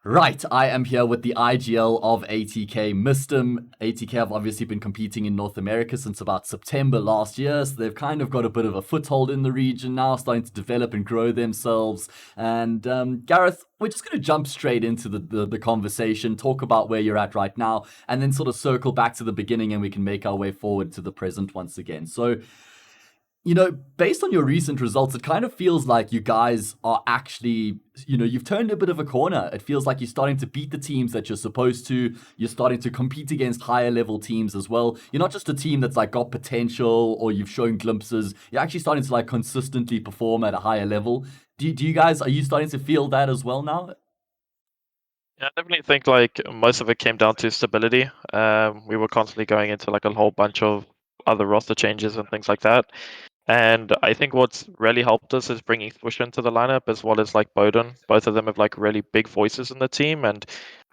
Right, I am here with the IGL of ATK, MisteM. ATK have obviously been competing in North America since about September last year, so they've kind of got a bit of a foothold in the region now, starting to develop and grow themselves. And Gareth, we're just going to jump straight into the conversation, talk about where you're at right now, and then sort of circle back to the beginning and we can make our way forward to the present once again. So, based on your recent results, it kind of feels like you guys are actually, you've turned a bit of a corner. It feels like you're starting to beat the teams that you're supposed to. You're starting to compete against higher level teams as well. You're not just a team that's like got potential or you've shown glimpses. You're actually starting to like consistently perform at a higher level. Do you guys, are you starting to feel that as well now? Yeah, I definitely think like most of it came down to stability. We were constantly going into like a whole bunch of other roster changes and things like that. And I think what's really helped us is bringing Swish into the lineup as well as like Bowden. Both of them have like really big voices in the team. And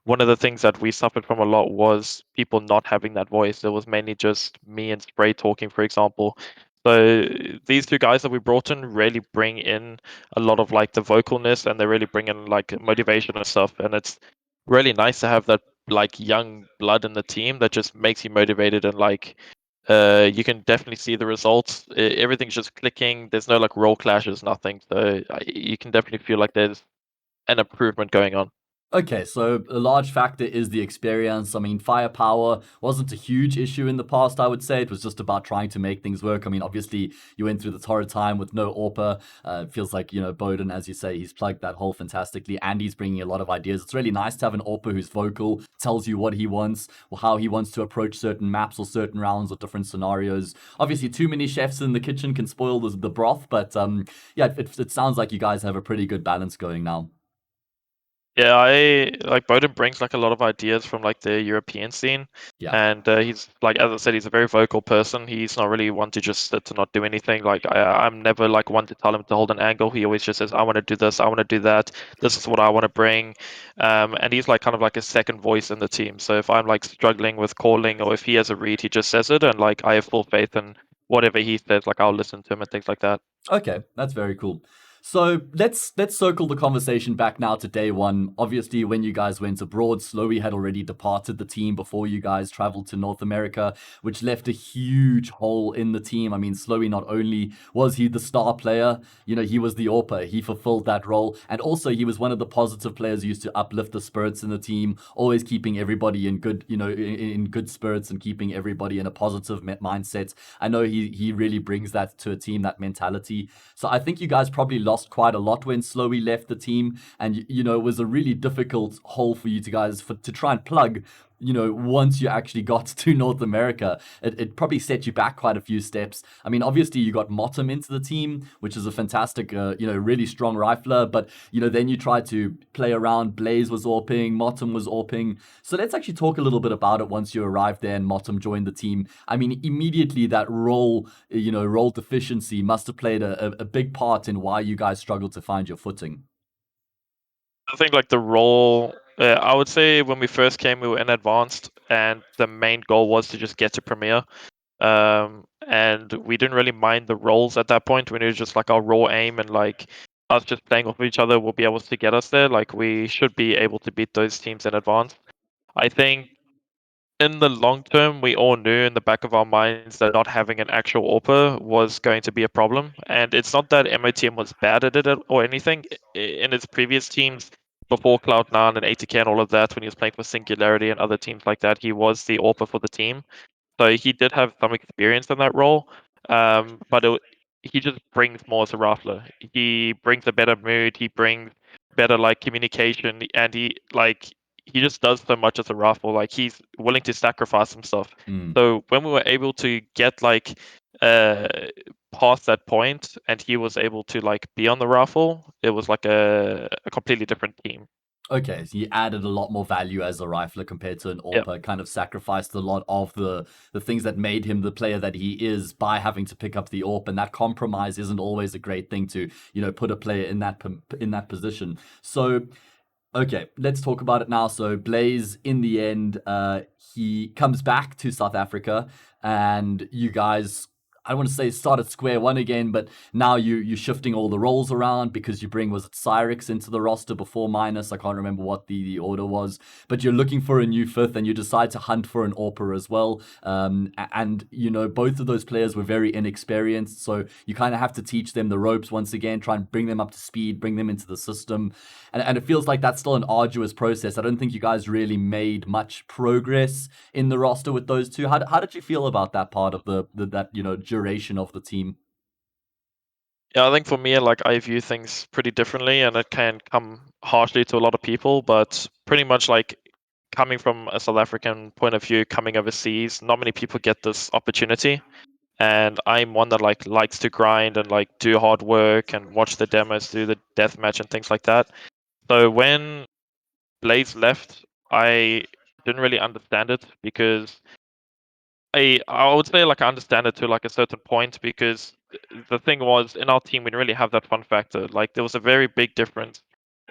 one of the things that we suffered from a lot was people not having that voice. It was mainly just me and Spray talking, for example. So these two guys that we brought in really bring in a lot of like the vocalness and they really bring in like motivation and stuff. And it's really nice to have that like young blood in the team that just makes you motivated and like you can definitely see the results. Everything's just clicking. There's no like role clashes, nothing. So you can definitely feel like there's an improvement going on. Okay, so a large factor is the experience. I mean, firepower wasn't a huge issue in the past, I would say. It was just about trying to make things work. I mean, obviously, you went through the torrid time with no AWPer. It feels like, Bowden, as you say, he's plugged that hole fantastically and he's bringing a lot of ideas. It's really nice to have an AWPer who's vocal, tells you what he wants or how he wants to approach certain maps or certain rounds or different scenarios. Obviously, too many chefs in the kitchen can spoil the broth, but yeah, it sounds like you guys have a pretty good balance going now. Yeah, I like Bowden brings like a lot of ideas from like the European scene, Yeah. and he's like as I said, he's a very vocal person. He's not really one to just sit to not do anything. Like I'm never like one to tell him to hold an angle. He always just says, "I want to do this, I want to do that. This is what I want to bring," and he's like kind of like a second voice in the team. So if I'm like struggling with calling or if he has a read, he just says it, and like I have full faith in whatever he says. Like I'll listen to him and things like that. Okay, that's very cool. So let's circle the conversation back now to day one. Obviously, when you guys went abroad, Slowy had already departed the team before you guys traveled to North America, which left a huge hole in the team. I mean, Slowy not only was he the star player, he was the AWPer. He fulfilled that role, and also he was one of the positive players who used to uplift the spirits in the team, always keeping everybody in good, in good spirits and keeping everybody in a positive mindset. I know he really brings that to a team, that mentality. So I think you guys probably lost quite a lot when Slowy left the team, and it was a really difficult hole for you to guys to try and plug. Once you actually got to North America, it probably set you back quite a few steps. I mean, obviously you got MisteM into the team, which is a fantastic, really strong rifler. But then you tried to play around. Blaze was AWPing, MisteM was AWPing. So let's actually talk a little bit about it once you arrived there and MisteM joined the team. I mean, immediately that role deficiency must have played a big part in why you guys struggled to find your footing. I think like the role, I would say when we first came, we were in advanced, and the main goal was to just get to premier. And we didn't really mind the roles at that point. When it was just like our raw aim and like us just playing off of each other will be able to get us there. Like we should be able to beat those teams in advance. I think in the long term, we all knew in the back of our minds that not having an actual AWPer was going to be a problem. And it's not that MOTM was bad at it or anything. In its previous teams, before Cloud9 and ATK and all of that, when he was playing for Singularity and other teams like that, he was the AWPer for the team. So he did have some experience in that role, but he just brings more as a rifler. He brings a better mood. He brings better like communication, and he just does so much as a rifle. Like he's willing to sacrifice himself. Mm. So when we were able to get like uh past that point, and he was able to like be on the rifle, it was like a completely different team. Okay, so he added a lot more value as a rifler compared to an Yeah. AWPer, kind of sacrificed a lot of the things that made him the player that he is by having to pick up the AWP, and that compromise isn't always a great thing to, put a player in that position. So, okay, let's talk about it now. So Blaze, in the end, he comes back to South Africa, and you guys I don't want to say start at square one again, but now you're shifting all the roles around because you bring, was it Cyrix into the roster before Minus? I can't remember what the order was, but you're looking for a new fifth, and you decide to hunt for an AWPer as well. And both of those players were very inexperienced, so you kind of have to teach them the ropes once again, try and bring them up to speed, bring them into the system, and it feels like that's still an arduous process. I don't think you guys really made much progress in the roster with those two. How did you feel about that part of the that duration of the team? Yeah, I think for me, like I view things pretty differently, and it can come harshly to a lot of people. But pretty much like coming from a South African point of view, coming overseas, not many people get this opportunity. And I'm one that like likes to grind and like do hard work and watch the demos, do the deathmatch and things like that. So when Blaze left, I didn't really understand it because I would say like I understand it to like a certain point because the thing was in our team we didn't really have that fun factor. Like there was a very big difference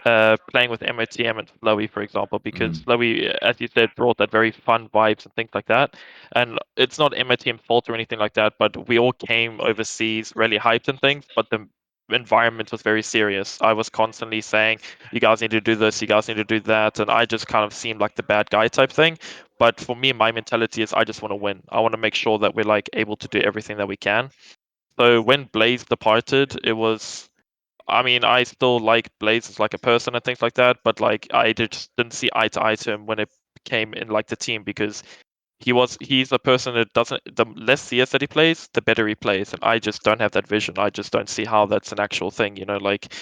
playing with MOTM and Flowey, for example, because Mm. Flowey, as you said, brought that very fun vibes and things like that. And it's not MOTM's fault or anything like that, but we all came overseas really hyped and things, but the environment was very serious. I was constantly saying, you guys need to do this, you guys need to do that, and I just kind of seemed like the bad guy type thing. But for me, my mentality is I just want to win. I want to make sure that we're like able to do everything that we can. So when Blaze departed, it was I mean, I still like Blaze as like a person and things like that, but like I just didn't see eye to eye to him when it came in like the team because he's a person that doesn't the less CS that he plays, the better he plays. And I just don't have that vision. I just don't see how that's an actual thing, like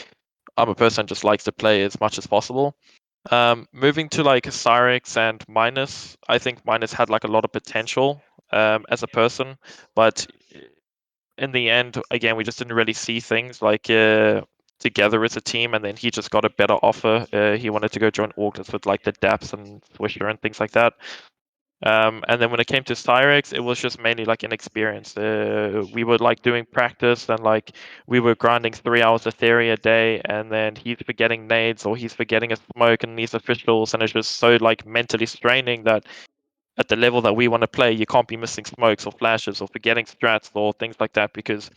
I'm a person that just likes to play as much as possible. Moving to like Cyrix and Minus, I think Minus had like a lot of potential as a person, but in the end, again, we just didn't really see things like together as a team. And then he just got a better offer. He wanted to go join August with like the Daps and Swisher and things like that. And then when it came to Cyrex, it was just mainly like inexperience. We were like doing practice and like we were grinding 3 hours of theory a day, and then he's forgetting nades or he's forgetting a smoke and these officials, and it's just so like mentally straining that at the level that we want to play, you can't be missing smokes or flashes or forgetting strats or things like that because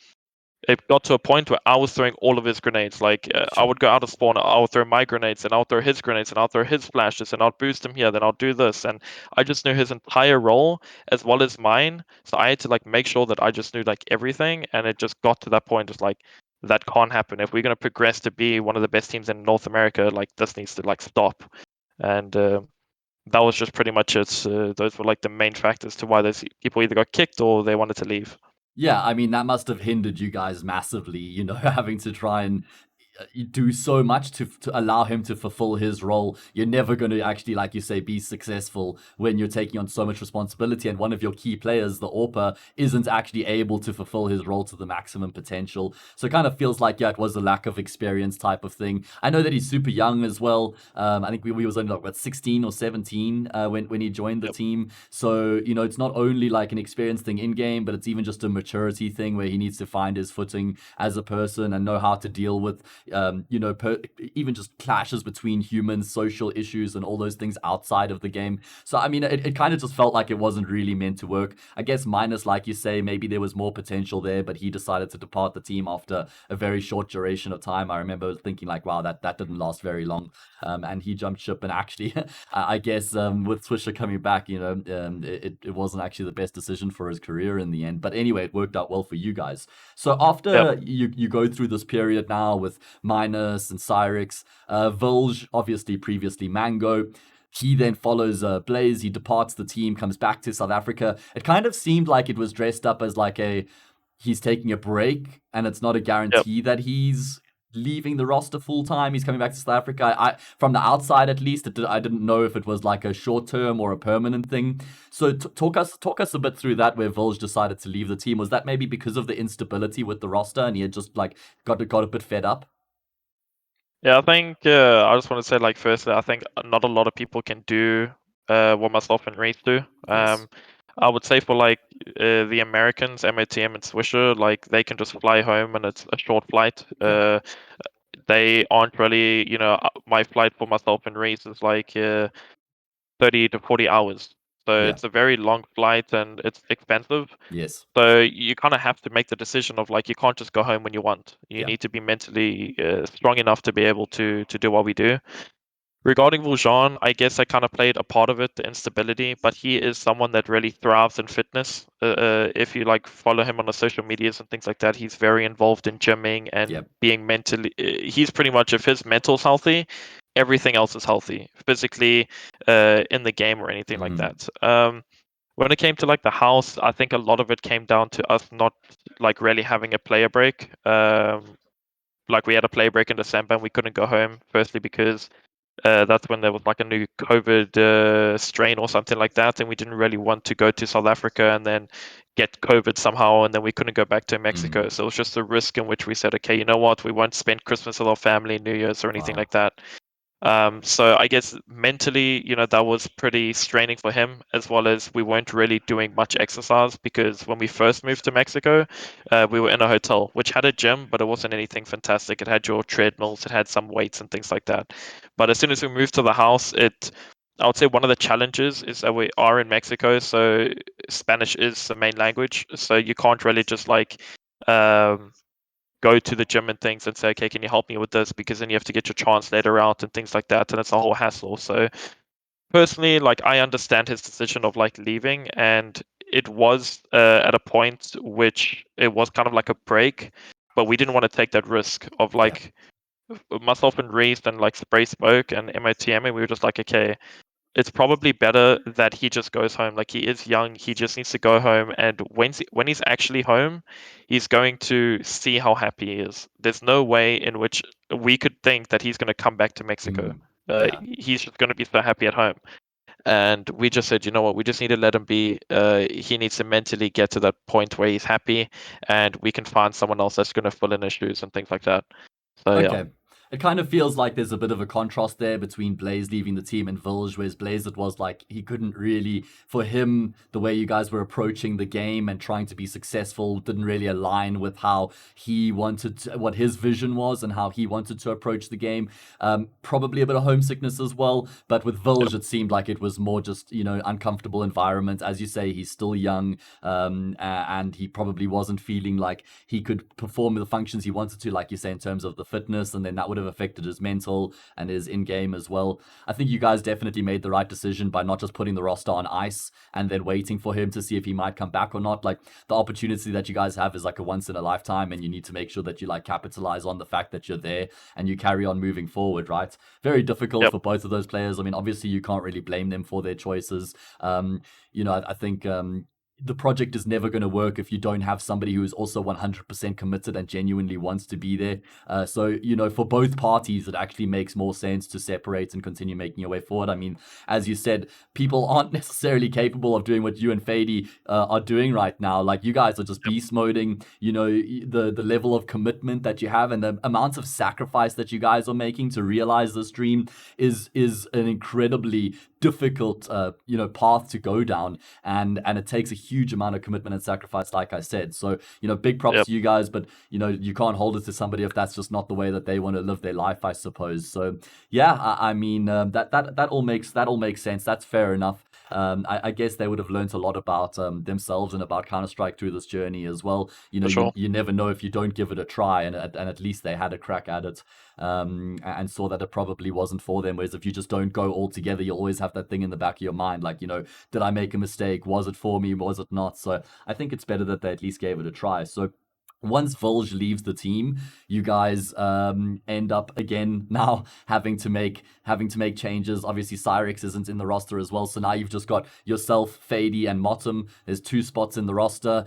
it got to a point where I was throwing all of his grenades. Like I Sure. would go out of spawn, I would throw my grenades, and I'll throw his grenades, and I'll throw his flashes, and I'll boost him here, then I'll do this, and I just knew his entire role as well as mine. So I had to like make sure that I just knew like everything, and it just got to that point. It's like that can't happen if we're gonna progress to be one of the best teams in North America. Like this needs to like stop, and that was just pretty much it. Those were like the main factors to why those people either got kicked or they wanted to leave. Yeah, I mean that must have hindered you guys massively, having to try and you do so much to allow him to fulfill his role. You're never going to actually, like you say, be successful when you're taking on so much responsibility. And one of your key players, the AWPer, isn't actually able to fulfill his role to the maximum potential. So it kind of feels like, yeah, it was a lack of experience type of thing. I know that he's super young as well. I think we was only like, what, 16 or 17 when he joined the Yep. team. So, it's not only like an experience thing in game, but it's even just a maturity thing where he needs to find his footing as a person and know how to deal with even just clashes between humans, social issues, and all those things outside of the game. So, I mean, it kind of just felt like it wasn't really meant to work. I guess Minus, like you say, maybe there was more potential there, but he decided to depart the team after a very short duration of time. I remember thinking like, wow, that didn't last very long. And he jumped ship, and actually, I guess with Swisher coming back, it wasn't actually the best decision for his career in the end. But anyway, it worked out well for you guys. So Yep. after you go through this period now with Minus and Cyrix. Vilge, obviously previously Mango. He then follows Blaze. He departs the team, comes back to South Africa. It kind of seemed like it was dressed up as like he's taking a break, and it's not a Yep. guarantee that he's leaving the roster full time. He's coming back to South Africa. I from the outside at least, I didn't know if it was like a short term or a permanent thing. So talk us a bit through that, where Vilge decided to leave the team. Was that maybe because of the instability with the roster, and he had just like got a bit fed up? Yeah, I think I just want to say, like, firstly, I think not a lot of people can do what myself and Reese do. Yes. I would say for like the Americans, MATM and Swisher, like they can just fly home and it's a short flight. Yeah. They aren't really, my flight for myself and Reese is like 30 to 40 hours. So Yeah. it's a very long flight and it's expensive. Yes. So you kind of have to make the decision of like you can't just go home when you want. You Yeah. need to be mentally strong enough to be able to do what we do. Regarding Vuljan, I guess I kind of played a part of it, the instability, but he is someone that really thrives in fitness. If you like follow him on the social medias and things like that, he's very involved in gymming and Yep. being mentally. He's pretty much, if his mental's healthy, everything else is healthy, physically, in the game or anything like Mm. that. When it came to like the house, I think a lot of it came down to us not like really having a player break. Like we had a player break in December and we couldn't go home. Firstly, because that's when there was like a new COVID strain or something like that, and we didn't really want to go to South Africa and then get COVID somehow, and then we couldn't go back to Mexico. Mm. So it was just a risk in which we said, okay, you know what, we won't spend Christmas with our family, New Year's, or anything Wow. like that. So I guess mentally, that was pretty straining for him, as well as we weren't really doing much exercise because when we first moved to Mexico, we were in a hotel which had a gym, but it wasn't anything fantastic. It had your treadmills, it had some weights and things like that. But as soon as we moved to the house, I would say one of the challenges is that we are in Mexico, so Spanish is the main language, so you can't really just like um, go to the gym and things and say, okay, can you help me with this? Because then you have to get your translator out and things like that, and it's a whole hassle. So personally, like I understand his decision of like leaving, and it was at a point which it was kind of like a break, but we didn't want to take that risk of Yeah. like myself and Reese and like Spray Spoke and MOTM, and we were just like, okay, it's probably better that he just goes home. Like he is young, he just needs to go home. And when he's actually home, he's going to see how happy he is. There's no way in which we could think that he's going to come back to Mexico. Mm. Yeah. He's just going to be so happy at home. And we just said, you know what, we just need to let him be. He needs to mentally get to that point where he's happy, and we can find someone else that's going to fill in his shoes and things like that. So yeah, Okay. It kind of feels like there's a bit of a contrast there between Blaze leaving the team and Vilge, whereas Blaze, it was like he couldn't really, for him, the way you guys were approaching the game and trying to be successful didn't really align with how he wanted to, what his vision was and how he wanted to approach the game. Probably a bit of homesickness as well, but with Vilge, yep, it seemed like it was more just, uncomfortable environment. As you say, he's still young, and he probably wasn't feeling like he could perform the functions he wanted to, like you say, in terms of the fitness, and then that would have affected his mental and his in-game as well. I think you guys definitely made the right decision by not just putting the roster on ice and then waiting for him to see if he might come back or not. Like the opportunity that you guys have is like a once in a lifetime, and you need to make sure that you like capitalize on the fact that you're there and you carry on moving forward, right? Very difficult yep, for both of those players. I mean, obviously you can't really blame them for their choices. I think the project is never going to work if you don't have somebody who is also 100% committed and genuinely wants to be there. For both parties, it actually makes more sense to separate and continue making your way forward. I mean, as you said, people aren't necessarily capable of doing what you and Fady are doing right now. Like, you guys are just yep, beast moding, the level of commitment that you have and the amount of sacrifice that you guys are making to realize this dream is an incredibly difficult path to go down, and it takes a huge amount of commitment and sacrifice, like I said. So big props yep, to you guys, but you can't hold it to somebody if that's just not the way that they want to live their life, I suppose. So yeah, I mean, that all makes sense. That's fair enough. I guess they would have learned a lot about themselves and about Counter-Strike through this journey as well. for You, sure. you never know if you don't give it a try, and at least they had a crack at it, and saw that it probably wasn't for them. Whereas if you just don't go all together, you'll always have that thing in the back of your mind, like, did I make a mistake? Was it for me? Was it not? So I think it's better that they at least gave it a try. So once Volge leaves the team, you guys end up again now having to make changes. Obviously, Cyrex isn't in the roster as well, so now you've just got yourself, Fady, and MisteM. There's 2 spots in the roster.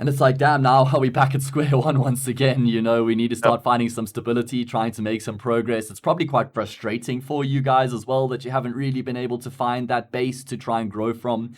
And it's like, damn, now are we back at square one once again? We need to Yep, start finding some stability, trying to make some progress. It's probably quite frustrating for you guys as well that you haven't really been able to find that base to try and grow from.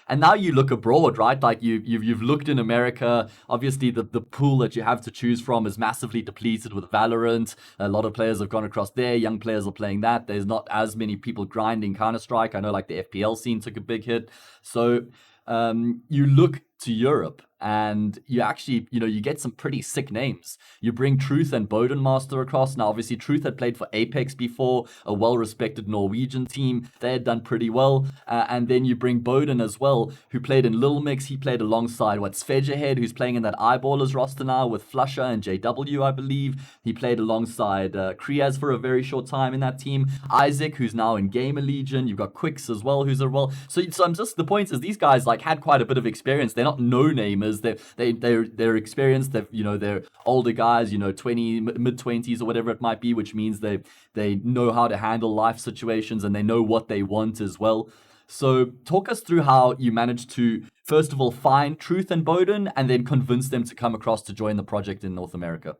And now you look abroad, right? Like you've looked in America. Obviously, the pool that you have to choose from is massively depleted with Valorant. A lot of players have gone across there. Young players are playing that. There's not as many people grinding Counter-Strike. I know like the FPL scene took a big hit. So you look to Europe, and you actually, you get some pretty sick names. You bring Truth and Bodenmaster across. Now, obviously, Truth had played for Apex before, a well-respected Norwegian team. They had done pretty well. And then you bring Boden as well, who played in Little Mix. He played alongside, Svedgehead, who's playing in that Eyeballers roster now with Flusher and JW, I believe. He played alongside Kriaz for a very short time in that team. Isaac, who's now in Gamer Legion. You've got Quicks as well, who's a well. So I'm just, the point is, these guys had quite a bit of experience. They're not no-namers. They're experienced. They're older guys. 20 mid-20s or whatever it might be, which means they know how to handle life situations and they know what they want as well. So talk us through how you managed to, first of all, find Truth and Boden and then convince them to come across to join the project in North America.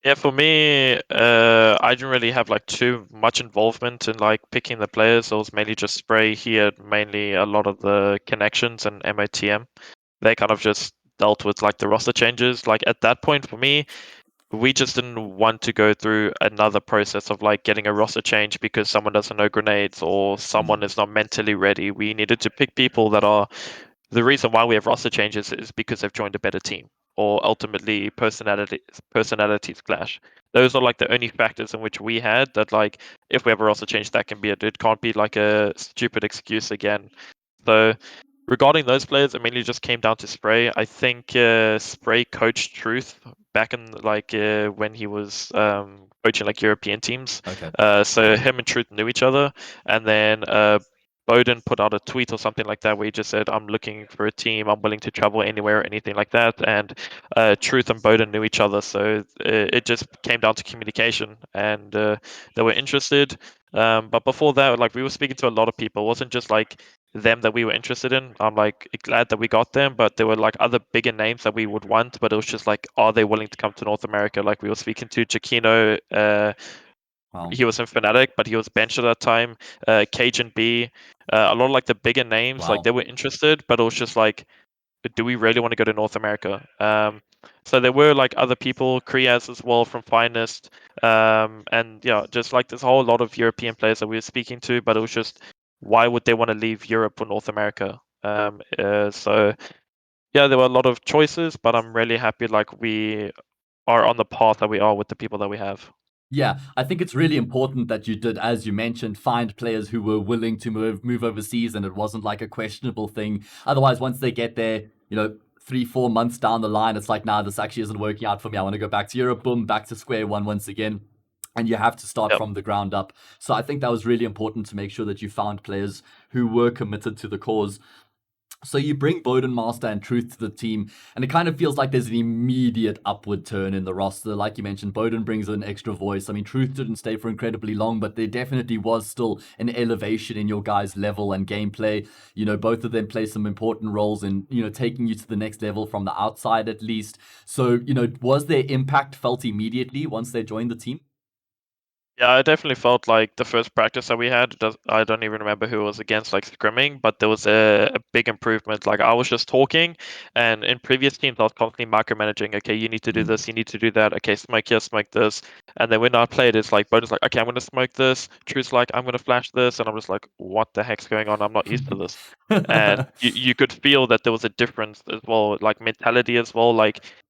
Yeah, for me, I didn't really have too much involvement in picking the players. It was mainly just Spray. He had mainly a lot of the connections and MOTM. They kind of just dealt with the roster changes. At that point for me, we just didn't want to go through another process of getting a roster change because someone doesn't know grenades or someone is not mentally ready. We needed to pick people that are, the reason why we have roster changes is because they've joined a better team or ultimately personalities clash. Those are the only factors in which we had that if we have a roster change, that can be it. It can't be a stupid excuse again. So regarding those players, it mainly just came down to Spray. I think Spray coached Truth back in when he was coaching European teams. Okay. So him and Truth knew each other, and then Bowden put out a tweet or something like that where he just said, "I'm looking for a team. I'm willing to travel anywhere," or anything like that. And Truth and Bowden knew each other, so it just came down to communication, and they were interested. But before that, we were speaking to a lot of people. It wasn't just them that we were interested in. I'm glad that we got them, but there were other bigger names that we would want, but it was just are they willing to come to North America? We were speaking to Chiquino, Wow. he was in Fnatic, but he was benched at that time. Cajun B, a lot of the bigger names, Wow. they were interested, but it was just do we really want to go to North America? So there were other people, Kriaz as well from Finest, and yeah, just there's a whole lot of European players that we were speaking to, but it was just why would they want to leave Europe for North America? So yeah, there were a lot of choices, but I'm really happy we are on the path that we are with the people that we have. Yeah, I think it's really important that you did, as you mentioned, find players who were willing to move overseas, and it wasn't a questionable thing. Otherwise, once they get there, 3-4 months down the line, it's nah, this actually isn't working out for me. I want to go back to Europe. Boom, back to square one once again. And you have to start Yep. from the ground up. So I think that was really important to make sure that you found players who were committed to the cause. So you bring Bodenmaster and Truth to the team, and it kind of feels like there's an immediate upward turn in the roster. Like you mentioned, Boden brings an extra voice. I mean, Truth didn't stay for incredibly long, but there definitely was still an elevation in your guys' level and gameplay. Both of them play some important roles in, taking you to the next level from the outside at least. So, was their impact felt immediately once they joined the team? Yeah, I definitely felt the first practice that we had, I don't even remember who it was against, scrimming, but there was a big improvement. I was just talking, and in previous teams, I was constantly micromanaging. Okay, you need to do this, you need to do that. Okay, smoke here, smoke this. And then when I played, it's Boden's okay, I'm going to smoke this. Truth's I'm going to flash this. And I'm just what the heck's going on? I'm not used to this. And you could feel that there was a difference as well, mentality as well.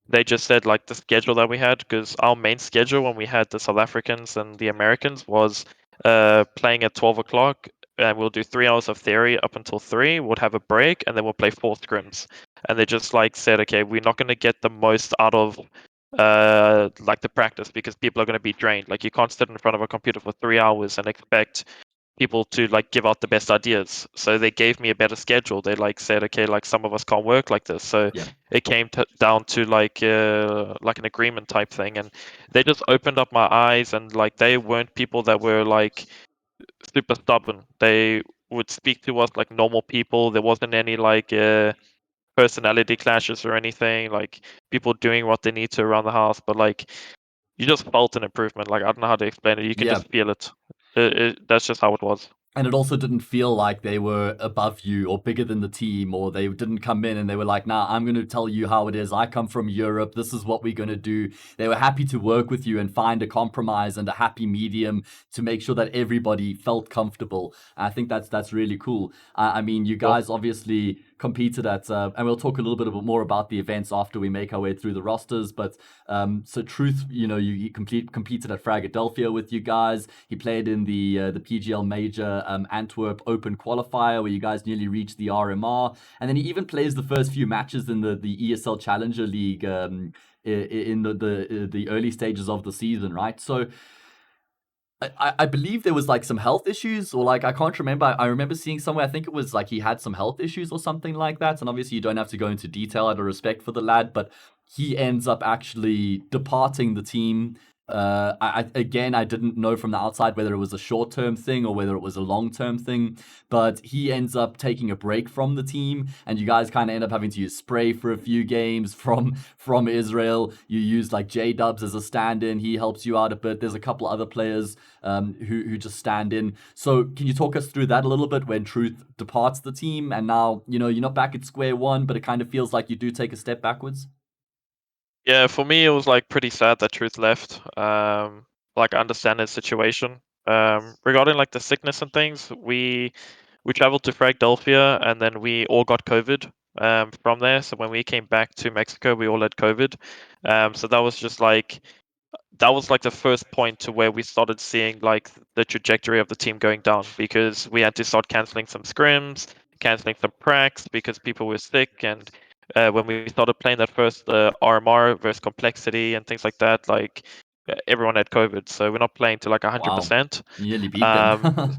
They just said the schedule that we had, because our main schedule when we had the South Africans and the Americans was playing at 12 o'clock, and we'll do 3 hours of theory up until 3. We'll have a break, and then we'll play 4 scrims. And they just said, okay, we're not going to get the most out of the practice because people are going to be drained. You can't sit in front of a computer for 3 hours and expect people to give out the best ideas. So they gave me a better schedule. They said, okay, some of us can't work like this. So Yeah. it came down to an agreement type thing, and they just opened up my eyes. And they weren't people that were super stubborn. They would speak to us like normal people. There wasn't any personality clashes or anything. People doing what they need to around the house, but you just felt an improvement. I don't know how to explain it. You can Yeah. just feel it. That's just how it was. And it also didn't feel like they were above you or bigger than the team, or they didn't come in and they were nah, I'm going to tell you how it is. I come from Europe. This is what we're going to do. They were happy to work with you and find a compromise and a happy medium to make sure that everybody felt comfortable. I think that's really cool. I mean, you guys obviously competed at, and we'll talk a little bit more about the events after we make our way through the rosters. But so Truth, you competed at Fragadelphia with you guys. He played in the PGL Major Antwerp Open qualifier where you guys nearly reached the RMR, and then he even plays the first few matches in the ESL Challenger League in the early stages of the season, right? So I believe there was like some health issues, or like I can't remember. I remember seeing somewhere, I think it was like he had some health issues or something like that. And obviously, you don't have to go into detail out of respect for the lad, but he ends up actually departing the team. Again, I didn't know from the outside whether it was a short term thing or whether it was a long term thing, but he ends up taking a break from the team, and you guys kind of end up having to use Spray for a few games from Israel. You use like J Dubs as a stand-in. He helps you out a bit. There's a couple other players who just stand in. So can you talk us through that a little bit when Truth departs the team, and now you're not back at square one, but it kind of feels like you do take a step backwards? Yeah, for me, it was like pretty sad that Truth left. Like I understand his situation. Regarding like the sickness and things, we traveled to Philadelphia and then we all got COVID from there. So when we came back to Mexico, we all had COVID. So that was like the first point to where we started seeing like the trajectory of the team going down, because we had to start canceling some scrims, canceling some pracs because people were sick. And when we started playing that first RMR versus complexity and things like that, like everyone had COVID, so we're not playing to like Wow, 100%. you nearly beat them. Um,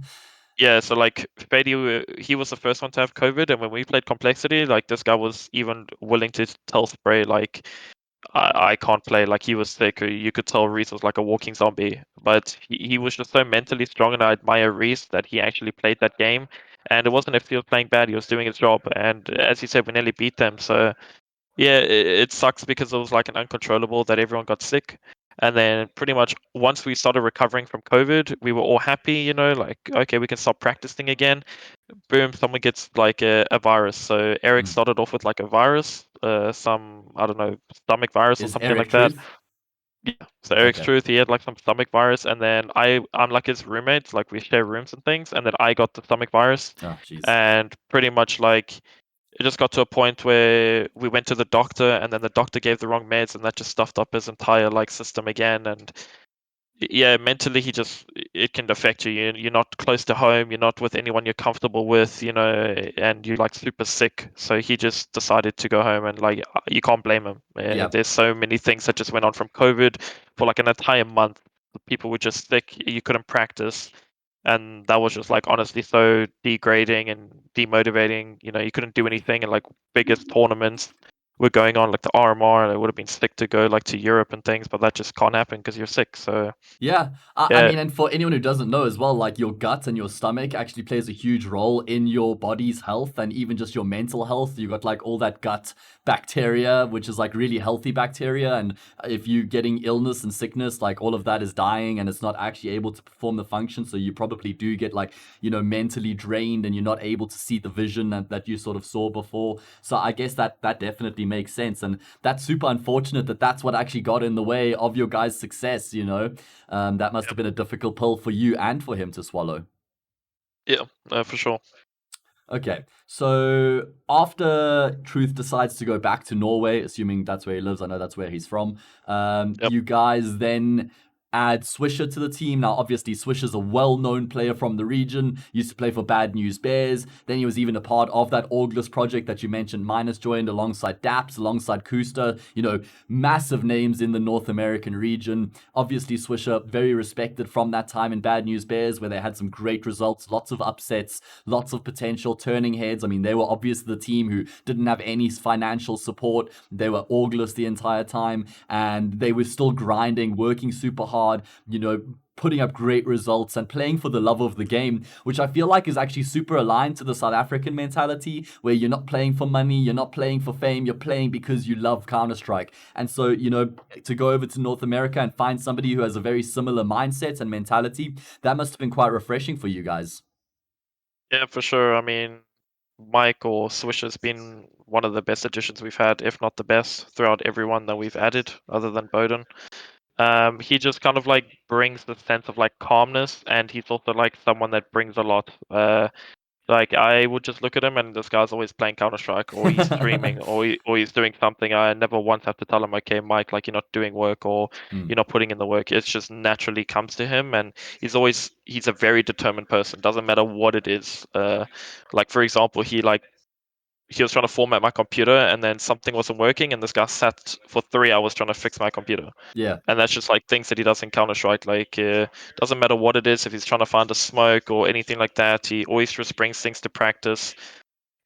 yeah, so like Fady, he was the first one to have COVID, and when we played complexity, like this guy was even willing to tell Spray like I can't play. Like he was sick. You could tell Reese was like a walking zombie. But he was just so mentally strong, and I admire Reese that he actually played that game. And it wasn't if he was playing bad; he was doing his job. And as you said, we nearly beat them. So yeah, it sucks because it was like an uncontrollable that everyone got sick. And then pretty much once we started recovering from COVID, we were all happy, like okay, we can start practicing again. Boom, someone gets like a virus. So Eric Mm. started off with like a virus, some I don't know, stomach virus or Is something Eric like that. Truth? Yeah. So Eric's Okay. truth, he had like some stomach virus, and then I'm like his roommate, like we share rooms and things, and then I got the stomach virus, Oh, jeez. and pretty much like it just got to a point where we went to the doctor, and then the doctor gave the wrong meds, and that just stuffed up his entire like system again. And yeah, mentally he just it can affect you. You're not close to home, you're not with anyone you're comfortable with, and you're like super sick. So he just decided to go home, and like you can't blame him. Yeah. There's so many things that just went on from COVID for like an entire month. People were just sick, you couldn't practice, and that was just like honestly so degrading and demotivating. You couldn't do anything, and like biggest tournaments were going on, like the RMR, and it would have been sick to go like to Europe and things, but that just can't happen because you're sick. So Yeah, I yeah, mean, and for anyone who doesn't know as well, like your gut and your stomach actually plays a huge role in your body's health and even just your mental health. You got like all that gut bacteria, which is like really healthy bacteria, and if you're getting illness and sickness, like all of that is dying and it's not actually able to perform the function. So you probably do get like mentally drained and you're not able to see the vision that you sort of saw before. So I guess that definitely makes sense, and that's super unfortunate that that's what actually got in the way of your guys' success. That must have been a difficult pill for you and for him to swallow. yeah, for sure. Okay, so after Truth decides to go back to Norway, assuming that's where he lives, I know that's where he's from, Yep. you guys then add Swisher to the team. Now, obviously, Swisher's a well-known player from the region, used to play for Bad News Bears. Then he was even a part of that Orgless project that you mentioned. Minus joined alongside Daps, alongside Kusta, massive names in the North American region. Obviously, Swisher, very respected from that time in Bad News Bears, where they had some great results, lots of upsets, lots of potential turning heads. I mean, they were obviously the team who didn't have any financial support. They were orgless the entire time, and they were still grinding, working super hard, putting up great results and playing for the love of the game, which I feel like is actually super aligned to the South African mentality, where you're not playing for money, you're not playing for fame, you're playing because you love Counter-Strike. And so, to go over to North America and find somebody who has a very similar mindset and mentality, that must have been quite refreshing for you guys. Yeah, for sure. I mean, Mike or Swish has been one of the best additions we've had, if not the best, throughout everyone that we've added, other than Bowden. He just kind of like brings the sense of like calmness, and he's also like someone that brings a lot. Like I would just look at him, and this guy's always playing Counter Strike, or he's streaming, or he's doing something. I never once have to tell him, okay, Mike, like you're not doing work, or Hmm. you're not putting in the work. It's just naturally comes to him, and he's a very determined person. Doesn't matter what it is. Like for example, he was trying to format my computer, and then something wasn't working, and this guy sat for 3 hours trying to fix my computer. Yeah. And that's just like things that he does in Counter Strike. Like doesn't matter what it is, if he's trying to find a smoke or anything like that, he always just brings things to practice.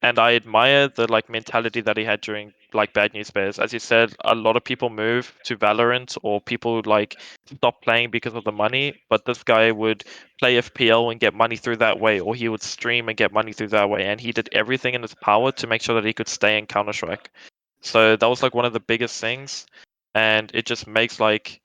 And I admire the like mentality that he had during like Bad News Bears. As you said, a lot of people move to Valorant, or people like stop playing because of the money, but this guy would play FPL and get money through that way, or he would stream and get money through that way, and he did everything in his power to make sure that he could stay in Counter Strike. So that was like one of the biggest things, and it just makes like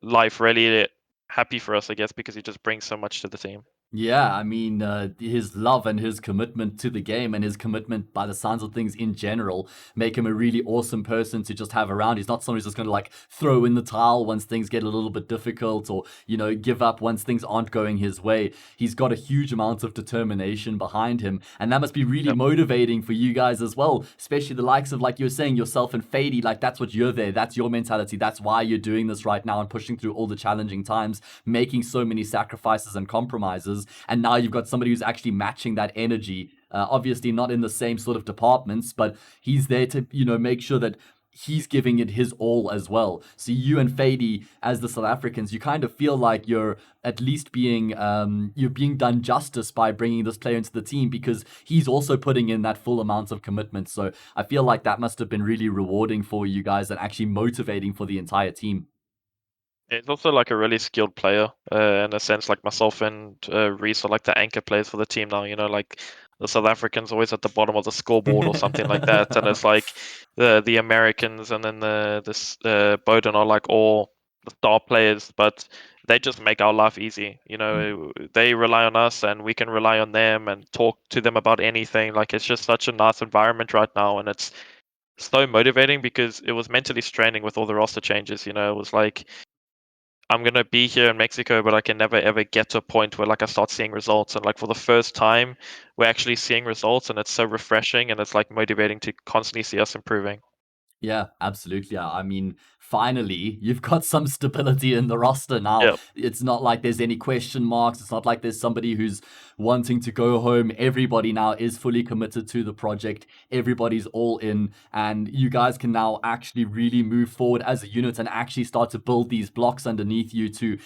life really happy for us, I guess, because he just brings so much to the team. Yeah, I mean, his love and his commitment to the game and his commitment, by the sounds of things, in general, make him a really awesome person to just have around. He's not someone who's just going to like throw in the towel once things get a little bit difficult, or, give up once things aren't going his way. He's got a huge amount of determination behind him, and that must be really Yep. motivating for you guys as well, especially the likes of, like you were saying, yourself and Fady. Like, that's what you're there. That's your mentality. That's why you're doing this right now and pushing through all the challenging times, making so many sacrifices and compromises. And now you've got somebody who's actually matching that energy. Obviously, not in the same sort of departments, but he's there to, make sure that he's giving it his all as well. So you and Fady, as the South Africans, you kind of feel like you're at least you're being done justice by bringing this player into the team, because he's also putting in that full amount of commitment. So I feel like that must have been really rewarding for you guys and actually motivating for the entire team. He's also like a really skilled player, in a sense. Like myself and Reese are like the anchor players for the team now. You know, like the South Africans always at the bottom of the scoreboard or something like that, and it's like the Americans and then Bowden are like all the star players, but they just make our life easy. You know, they rely on us, and we can rely on them and talk to them about anything. Like it's just such a nice environment right now, and it's so motivating because it was mentally straining with all the roster changes. You know, it was like I'm gonna be here in Mexico, but I can never ever get to a point where like I start seeing results. And like for the first time, we're actually seeing results, and it's so refreshing, and it's like motivating to constantly see us improving. Yeah, absolutely. I mean, finally, you've got some stability in the roster now. Yeah, It's not like there's any question marks. It's not like there's somebody who's wanting to go home. Everybody now is fully committed to the project. Everybody's all in, and you guys can now actually really move forward as a unit and actually start to build these blocks underneath you to,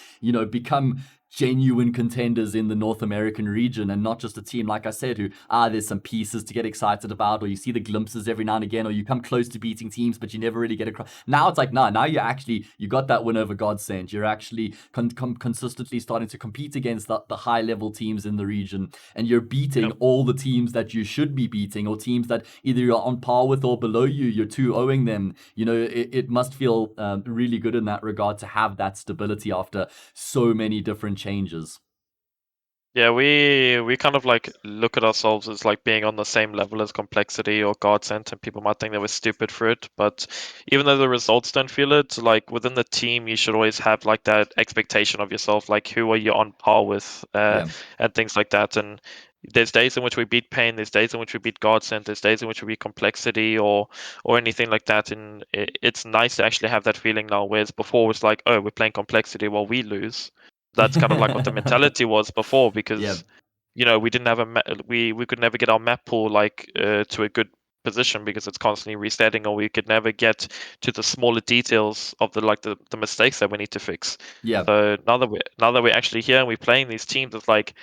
become genuine contenders in the North American region, and not just a team, like I said, who there's some pieces to get excited about, or you see the glimpses every now and again, or you come close to beating teams but you never really get across. Now it's like, nah, now you got that win over Godsend. You're actually consistently starting to compete against the high level teams in the region, and you're beating yeah. all the teams that you should be beating, or teams that either you're on par with or below you. You're 2-0ing them. It must feel really good in that regard to have that stability after so many different changes. Yeah, we kind of like look at ourselves as like being on the same level as Complexity or Godsent, and people might think that we're stupid for it. But even though the results don't feel it, like within the team, you should always have like that expectation of yourself, like who are you on par with, Yeah. and things like that. And there's days in which we beat Pain, there's days in which we beat Godsent, there's days in which we beat Complexity or anything like that. And it's nice to actually have that feeling now, whereas before it was like, oh, we're playing Complexity, well, we lose. That's kind of like what the mentality was before, Yeah. because we didn't have we could never get our map pool like to a good position because it's constantly resetting, or we could never get to the smaller details of the mistakes that we need to fix. Yeah. So now that we're actually here and we're playing these teams, it's like,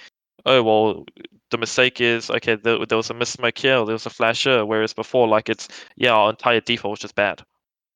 oh well, the mistake is okay, there was a missmoke here, or there was a flash here, whereas before, like, it's, yeah, our entire default was just bad.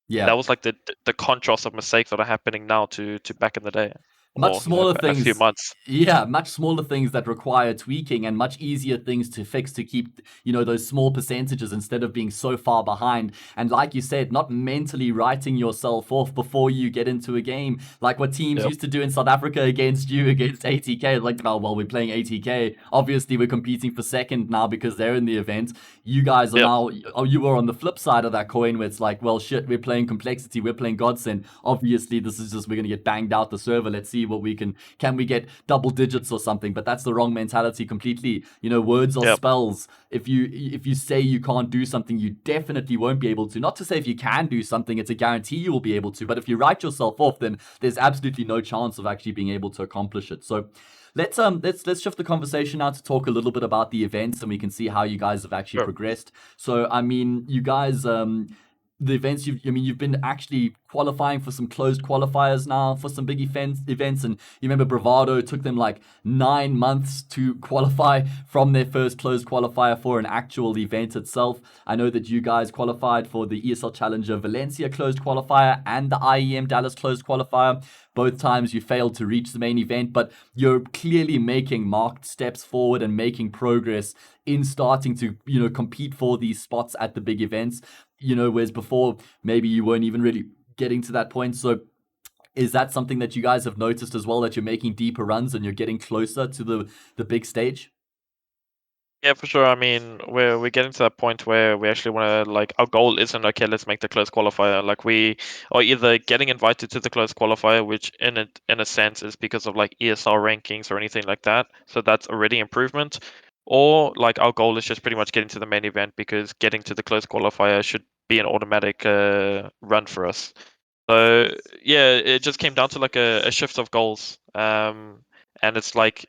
Yeah. That was like the contrast of mistakes that are happening now to back in the day, Much or smaller a few things. months. Yeah, much smaller things that require tweaking, and much easier things to fix to keep, those small percentages instead of being so far behind. And like you said, not mentally writing yourself off before you get into a game, like what teams Yep. used to do in South Africa against you, against ATK. Like, oh, well, we're playing ATK. Obviously, we're competing for second now because they're in the event. You guys are Yep. now, oh, you were on the flip side of that coin where it's like, well, shit, we're playing Complexity, we're playing Godsend. Obviously, this is just, we're going to get banged out the server. Let's see see what we can we get double digits or something. But that's the wrong mentality completely. Words are Yep. spells. If you say you can't do something, you definitely won't be able to. Not to say if you can do something, it's a guarantee you will be able to. But if you write yourself off, then there's absolutely no chance of actually being able to accomplish it. So let's shift the conversation now to talk a little bit about the events, and we can see how you guys have actually Sure. progressed. So I mean, you guys, the events you've been actually qualifying for some closed qualifiers now for some big events, and you remember Bravado took them like 9 months to qualify from their first closed qualifier for an actual event itself. I know that you guys qualified for the ESL Challenger Valencia closed qualifier and the IEM Dallas closed qualifier. Both times you failed to reach the main event, but you're clearly making marked steps forward and making progress in starting to compete for these spots at the big events. Whereas before maybe you weren't even really getting to that point. So is that something that you guys have noticed as well, that you're making deeper runs and you're getting closer to the big stage? Yeah, for sure. I mean, we're getting to that point where we actually want to, like, our goal isn't okay, let's make the close qualifier. Like, we are either getting invited to the close qualifier, which in a sense is because of like ESL rankings or anything like that. So that's already improvement. Or like our goal is just pretty much getting to the main event, because getting to the close qualifier should be an automatic run for us. So yeah, it just came down to like a shift of goals. And it's like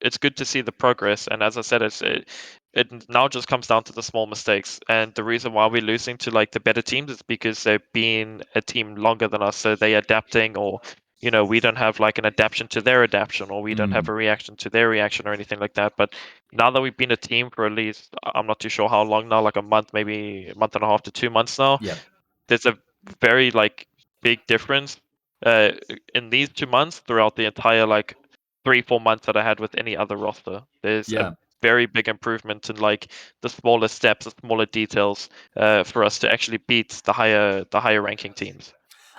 it's good to see the progress. And as I said, it now just comes down to the small mistakes. And the reason why we're losing to like the better teams is because they've been a team longer than us, so they adapting, or we don't have like an adaptation to their adaptation, or we don't have Mm, a reaction to their reaction or anything like that. But now that we've been a team for at least, I'm not too sure how long now, like a month, maybe a month and a half to 2 months now, yeah. there's a very like big difference uh, in these 2 months throughout the entire like 3-4 months that I had with any other roster. There's a Yeah. very big improvement in like the smaller steps, the smaller details, for us to actually beat the higher ranking teams.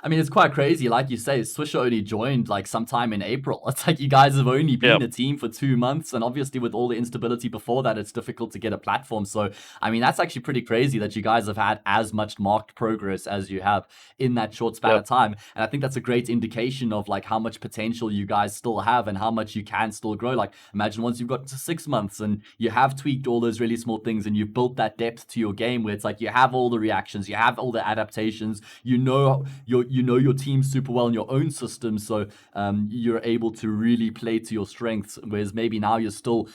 I mean, it's quite crazy. Like you say, Swisher only joined like sometime in April. It's like you guys have only been Yep, a team for 2 months. And obviously, with all the instability before that, it's difficult to get a platform. So, I mean, that's actually pretty crazy that you guys have had as much marked progress as you have in that short span yep, of time. And I think that's a great indication of like how much potential you guys still have and how much you can still grow. Like, imagine once you've got to 6 months and you have tweaked all those really small things and you've built that depth to your game where it's like you have all the reactions, you have all the adaptations, you know your team super well in your own system, so you're able to really play to your strengths. Whereas maybe now you're still,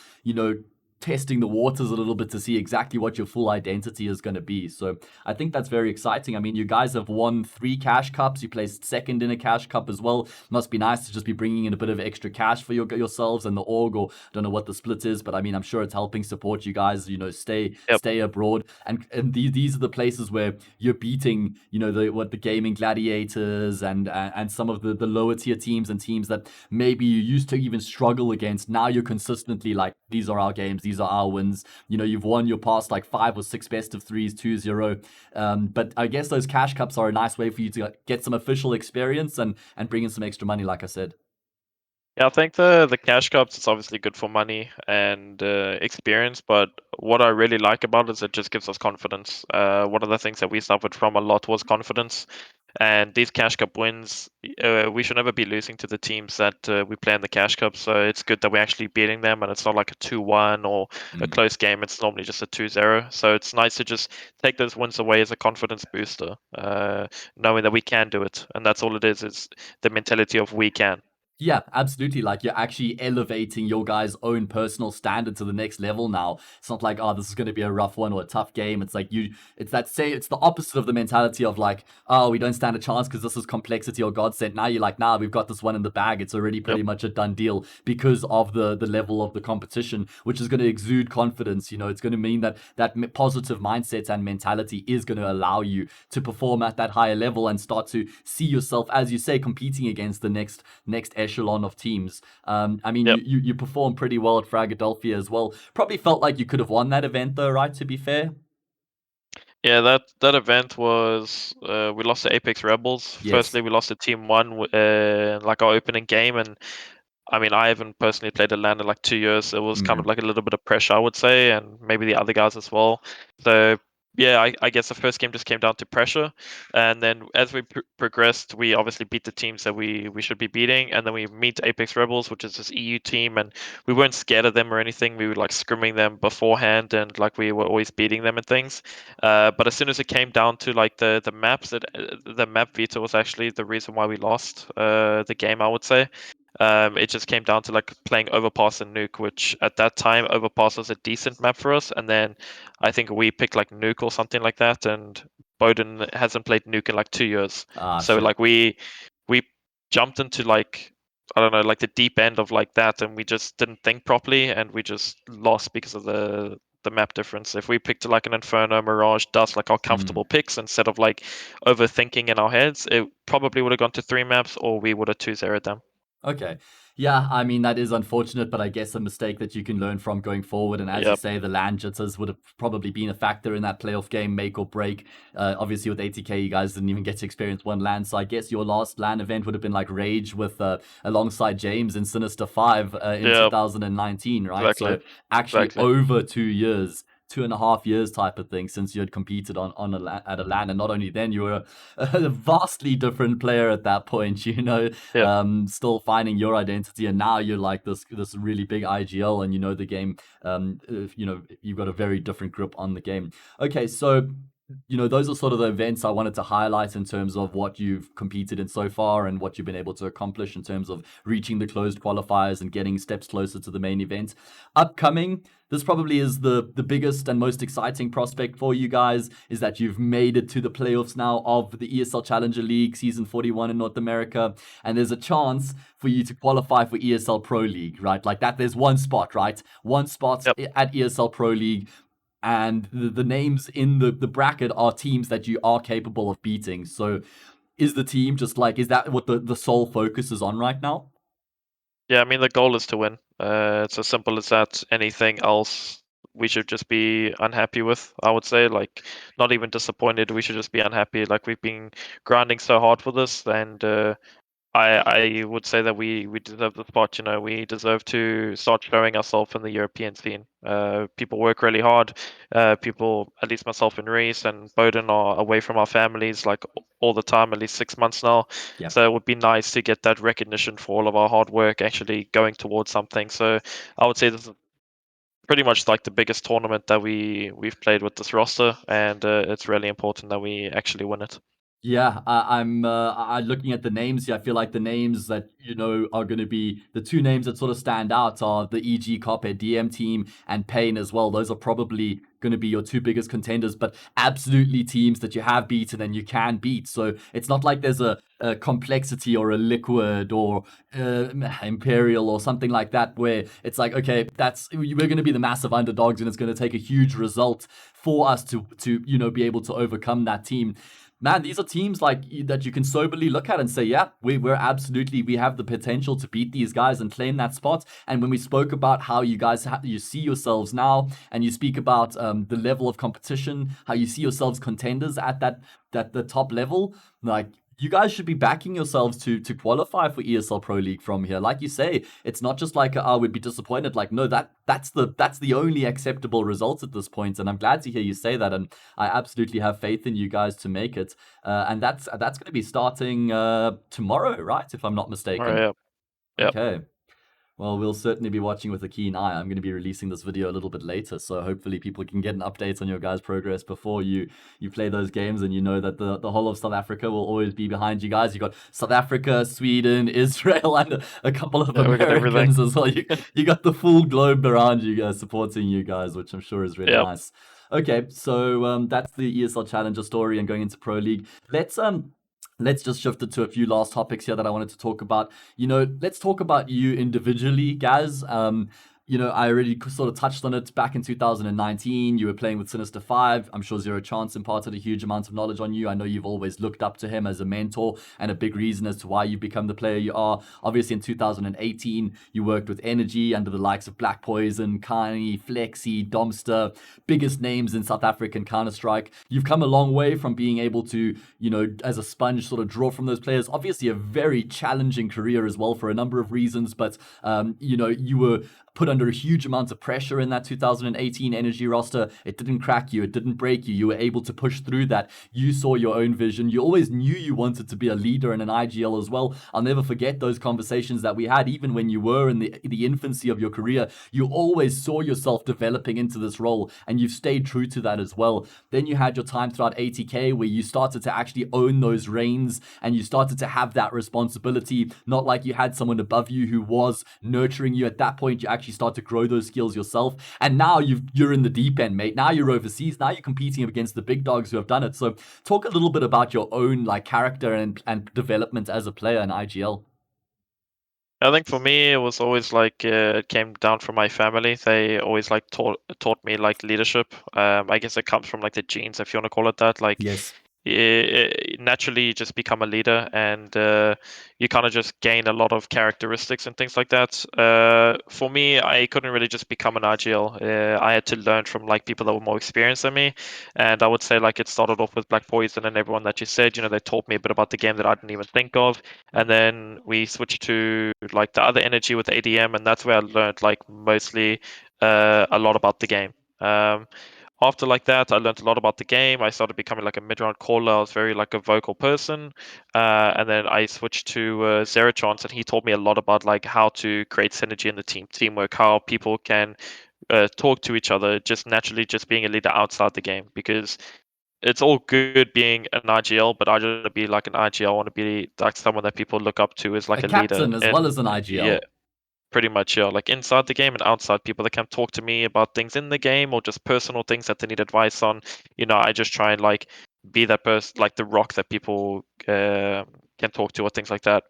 testing the waters a little bit to see exactly what your full identity is going to be. So I think that's very exciting. I mean, you guys have won 3 cash cups. You placed second in a cash cup as well. Must be nice to just be bringing in a bit of extra cash for yourselves and the org, or I don't know what the split is, but I mean, I'm sure it's helping support you guys. Stay yep, stay abroad, and these are the places where you're beating, the gaming gladiators and some of the lower tier teams and teams that maybe you used to even struggle against. Now you're consistently like, these are our games, these are our wins. You've won your past like 5 or 6 best of threes 2-0. But I guess those cash cups are a nice way for you to get some official experience and bring in some extra money, like I said. yeah. I think the cash cups is obviously good for money and experience, but what I really like about it is it just gives us confidence. One of the things that we suffered from a lot was confidence. And these cash cup wins, we should never be losing to the teams that we play in the cash cup. So it's good that we're actually beating them, and it's not like a 2-1 or a Mm. close game. It's normally just a 2-0. So it's nice to just take those wins away as a confidence booster, knowing that we can do it. And that's all it is. It's the mentality of we can. Yeah, absolutely. Like, you're actually elevating your guys' own personal standard to the next level now. It's not like, oh, this is going to be a rough one or a tough game. It's like it's the opposite of the mentality of like, oh, we don't stand a chance because this is complexity or godsend. Now you're like, nah, we've got this one in the bag. It's already Yep. pretty much a done deal because of the level of the competition, which is going to exude confidence. It's going to mean that positive mindset and mentality is going to allow you to perform at that higher level and start to see yourself, as you say, competing against the next echelon of teams. I mean, Yep. you performed pretty well at Fragadelphia as well. Probably felt like you could have won that event though, right? To be fair. Yeah, that event was we lost to Apex Rebels. Yes. Firstly, we lost to Team One, like our opening game, and I mean, I haven't personally played a LAN in like 2 years. So it was kind of Mm. like a little bit of pressure, I would say, and maybe the other guys as well. So yeah, I guess the first game just came down to pressure, and then as we progressed, we obviously beat the teams that we should be beating, and then we meet Apex Rebels, which is this EU team, and we weren't scared of them or anything. We were like scrimming them beforehand, and like we were always beating them and things. But as soon as it came down to like the maps, the map veto was actually the reason why we lost the game, I would say. It just came down to like playing Overpass and Nuke, which at that time Overpass was a decent map for us, and then I think we picked like Nuke or something like that, and Bowden hasn't played Nuke in like 2 years. Ah, So shit. like we jumped into like I don't know like the deep end of like that, and we just didn't think properly, and we just lost because of the map difference. If we picked like an Inferno, Mirage, Dust, like our Hmm. comfortable picks instead of like overthinking in our heads, it probably would have gone to 3 maps, or we would have 2-0'd them. Okay. Yeah, I mean, that is unfortunate, but I guess a mistake that you can learn from going forward. And as you Yep. say, the LAN jitters would have probably been a factor in that playoff game, make or break. Obviously, with ATK, you guys didn't even get to experience one LAN. So I guess your last LAN event would have been like Rage with alongside James in Sinister 5 in Yep. 2019, right? Exactly. So actually Exactly. over 2 years. 2.5 years type of thing since you had competed on at a LAN, and not only then you were a vastly different player at that point, Yep. still finding your identity, and now you're like this really big IGL, and you know the game. You've got a very different grip on the game. Okay, so those are sort of the events I wanted to highlight in terms of what you've competed in so far and what you've been able to accomplish in terms of reaching the closed qualifiers and getting steps closer to the main event. Upcoming, this probably is the biggest and most exciting prospect for you guys, is that you've made it to the playoffs now of the ESL Challenger League Season 41 in North America, and there's a chance for you to qualify for ESL Pro League, right? Like that, there's one spot, right? One spot Yep. at ESL Pro League, and the names in the bracket are teams that you are capable of beating. So is the team just like, is that what the sole focus is on right now? Yeah, I mean the goal is to win. It's as simple as that. Anything else, we should just be unhappy with. I would say, like, not even disappointed. We should just be unhappy. Like we've been grinding so hard for this, and I would say that we deserve the spot. We deserve to start showing ourselves in the European scene. People work really hard. People, at least myself and Reese and Bowden, are away from our families like all the time, at least 6 months now. Yeah. So it would be nice to get that recognition for all of our hard work actually going towards something. So I would say this is pretty much like the biggest tournament that we've played with this roster, and it's really important that we actually win it. Yeah, I'm looking at the names here. I feel like the names that are going to be the two names that sort of stand out are the EG Cophead DM team and Pain as well. Those are probably going to be your two biggest contenders, but absolutely teams that you have beaten and you can beat. So it's not like there's a complexity or a liquid or imperial or something like that where it's like, okay, we're going to be the massive underdogs and it's going to take a huge result for us to be able to overcome that team. Man, these are teams like that you can soberly look at and say, yeah, we have the potential to beat these guys and claim that spot. And when we spoke about how you guys you see yourselves now, and you speak about the level of competition, how you see yourselves contenders at the top level, like you guys should be backing yourselves to qualify for ESL Pro League from here. Like you say, it's not just like I would be disappointed. Like no, that's the only acceptable result at this point. And I'm glad to hear you say that. And I absolutely have faith in you guys to make it. And that's going to be starting tomorrow, right? If I'm not All right. mistaken. Yep. Yep. Okay. Well, we'll certainly be watching with a keen eye. I'm going to be releasing this video a little bit later, so hopefully people can get an update on your guys' progress before you play those games, and you know that the whole of South Africa will always be behind you guys. You got South Africa, Sweden, Israel, and a couple of Yeah, we got everything. Americans as well. You got the full globe around you guys supporting you guys, which I'm sure is really Yep. nice. Okay, so that's the ESL Challenger story and going into Pro League. Let's just shift it to a few last topics here that I wanted to talk about. Let's talk about you individually, Gaz. I already sort of touched on it back in 2019. You were playing with Sinister 5. I'm sure Zero Chance imparted a huge amount of knowledge on you. I know you've always looked up to him as a mentor and a big reason as to why you've become the player you are. Obviously, in 2018, you worked with Energy under the likes of Black Poison, Kani, Flexi, Domster, biggest names in South African Counter-Strike. You've come a long way from being able to, as a sponge, sort of draw from those players. Obviously, a very challenging career as well for a number of reasons, but, you were put under a huge amount of pressure in that 2018 energy roster. It didn't crack you. It didn't break you. You were able to push through that. You saw your own vision. You always knew you wanted to be a leader in an IGL as well. I'll never forget those conversations that we had, even when you were in the infancy of your career. You always saw yourself developing into this role, and you've stayed true to that as well. Then you had your time throughout ATK where you started to actually own those reins and you started to have that responsibility, not like you had someone above you who was nurturing you. At that point, you actually start to grow those skills yourself. And now you're in the deep end, mate. Now you're overseas. Now you're competing against the big dogs who have done it. So talk a little bit about your own like character and development as a player in IGL. I think for me, it was always like it came down from my family. They always like taught me like leadership. I guess it comes from like the genes, if you want to call it that. Like Yes. naturally you just become a leader, and you kind of just gain a lot of characteristics and things like that. For me, I couldn't really just become an RGL. I had to learn from like people that were more experienced than me, and I would say like it started off with Black Poison and everyone that you said. They taught me a bit about the game that I didn't even think of, and then we switched to like the other energy with ADM, and that's where I learned like mostly a lot about the game. After like that, I learned a lot about the game. I started becoming like a mid-round caller. I was very like a vocal person, and then I switched to Zerachance, and he taught me a lot about like how to create synergy in the teamwork, how people can talk to each other, just naturally, just being a leader outside the game. Because it's all good being an IGL, but I just want to be like an IGL. I want to be like someone that people look up to as A like a leader. captain as well And as an yeah, IGL. pretty much, yeah. Like inside the game and outside, people that can talk to me about things in the game or just personal things that they need advice on. I just try and like be that person, like the rock that people can talk to or things like that.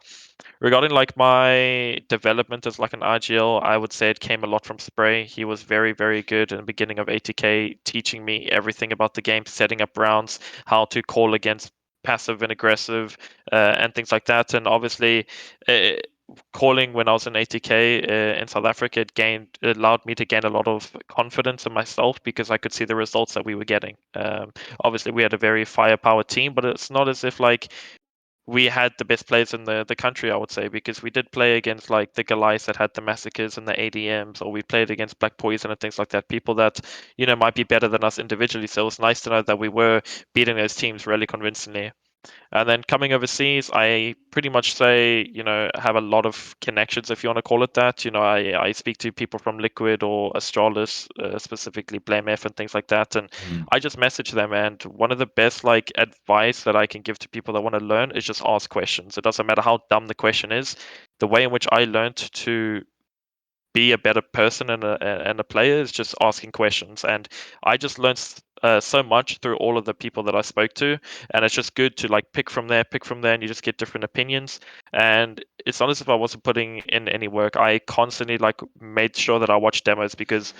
Regarding like my development as like an IGL, I would say it came a lot from Spray. He was very, very good in the beginning of ATK, teaching me everything about the game, setting up rounds, how to call against passive and aggressive, and things like that. And obviously, uh, calling when I was in ATK in South Africa, it allowed me to gain a lot of confidence in myself because I could see the results that we were getting. Obviously, we had a very firepower team, but it's not as if like we had the best players in the country, I would say, because we did play against like the Goliaths that had the massacres and the ADMs, or we played against Black Poison and things like that. People that might be better than us individually. So it was nice to know that we were beating those teams really convincingly. And then coming overseas, I pretty much say, have a lot of connections, if you want to call it that. I speak to people from Liquid or Astralis, specifically Blame F and things like that. And Mm. I just message them. And one of the best like advice that I can give to people that want to learn is just ask questions. It doesn't matter how dumb the question is. The way in which I learned to be a better person and a player is just asking questions. And I just learned so much through all of the people that I spoke to, and it's just good to like pick from there, and you just get different opinions. And it's not as if I wasn't putting in any work. I constantly like made sure that I watched demos because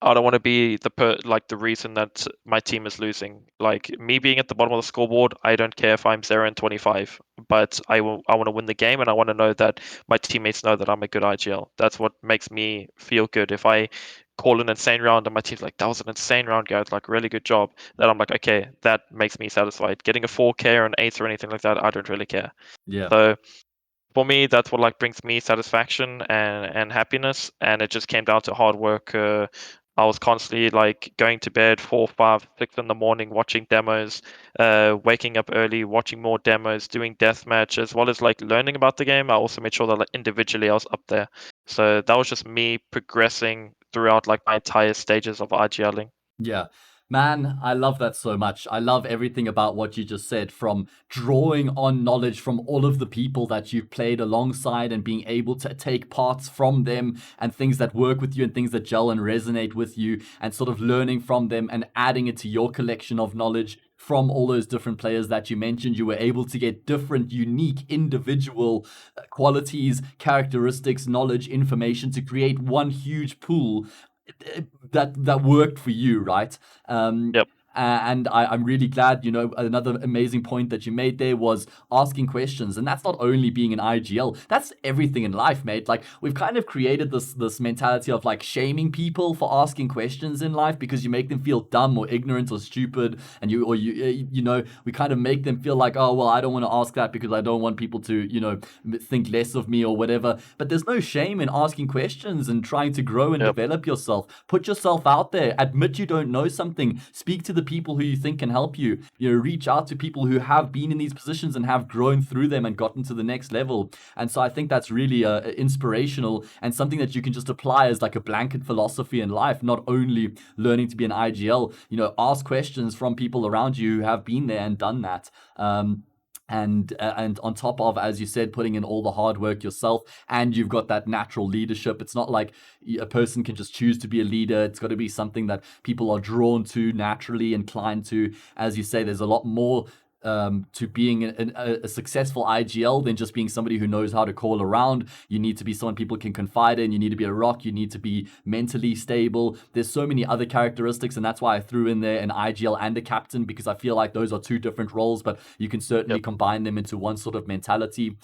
I don't want to be the reason that my team is losing. Like me being at the bottom of the scoreboard, I don't care if I'm 0-25, but I want to win the game, and I want to know that my teammates know that I'm a good IGL. That's what makes me feel good. If I call an insane round and my team's like, "That was an insane round, guys! Like really good job," then I'm like, "Okay, that makes me satisfied." Getting a 4K or an 8 or anything like that, I don't really care. Yeah. So for me, that's what like brings me satisfaction and happiness, and it just came down to hard work. I was constantly like going to bed 4, 5, 6 in the morning, watching demos, waking up early, watching more demos, doing deathmatch, as well as like learning about the game. I also made sure that like individually I was up there. So that was just me progressing throughout like my entire stages of IGLing. Yeah. Man, I love that so much. I love everything about what you just said, from drawing on knowledge from all of the people that you've played alongside and being able to take parts from them and things that work with you and things that gel and resonate with you, and sort of learning from them and adding it to your collection of knowledge from all those different players that you mentioned. You were able to get different, unique, individual qualities, characteristics, knowledge, information to create one huge pool that worked for you, right? Um, Yep. And I'm really glad, another amazing point that you made there was asking questions. And that's not only being an IGL, that's everything in life, mate. Like, we've kind of created this mentality of like shaming people for asking questions in life because you make them feel dumb or ignorant or stupid. And we kind of make them feel like, oh, well, I don't want to ask that because I don't want people to, think less of me or whatever. But there's no shame in asking questions and trying to grow and Yep. develop yourself. Put yourself out there, admit you don't know something, speak to the people who you think can help you. Reach out to people who have been in these positions and have grown through them and gotten to the next level. And so I think that's really inspirational and something that you can just apply as like a blanket philosophy in life, not only learning to be an IGL. Ask questions from people around you who have been there and done that. And on top of, as you said, putting in all the hard work yourself, and you've got that natural leadership. It's not like a person can just choose to be a leader. It's got to be something that people are drawn to, naturally inclined to. As you say, there's a lot more to being a successful IGL than just being somebody who knows how to call around. You need to be someone people can confide in. You need to be a rock. You need to be mentally stable. There's so many other characteristics, and that's why I threw in there an IGL and a captain, because I feel like those are two different roles, but you can certainly Yep. combine them into one sort of mentality.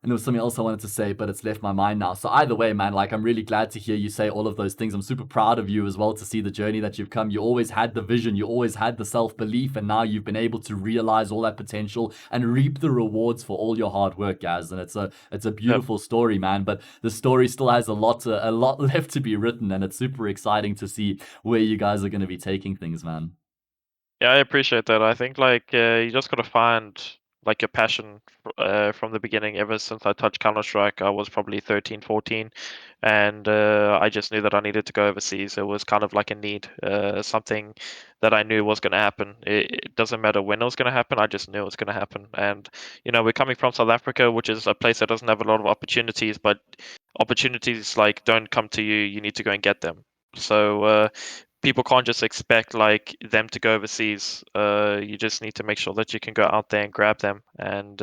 And there was something else I wanted to say, but it's left my mind now. So either way, man, like, I'm really glad to hear you say all of those things. I'm super proud of you as well to see the journey that you've come. You always had the vision, you always had the self-belief, and now you've been able to realize all that potential and reap the rewards for all your hard work, guys. And it's a Yep. beautiful story, man. But the story still has a lot left to be written, and it's super exciting to see where you guys are going to be taking things, man. Yeah, I appreciate that. I think like you just gotta find like your passion from the beginning. Ever since I touched Counter-Strike, I was probably 13, 14, and I just knew that I needed to go overseas. It was kind of like a need, something that I knew was going to happen. It doesn't matter when it was going to happen. I just knew it was going to happen. And we're coming from South Africa, which is a place that doesn't have a lot of opportunities, but opportunities like don't come to you. You need to go and get them. So people can't just expect like them to go overseas. You just need to make sure that you can go out there and grab them. And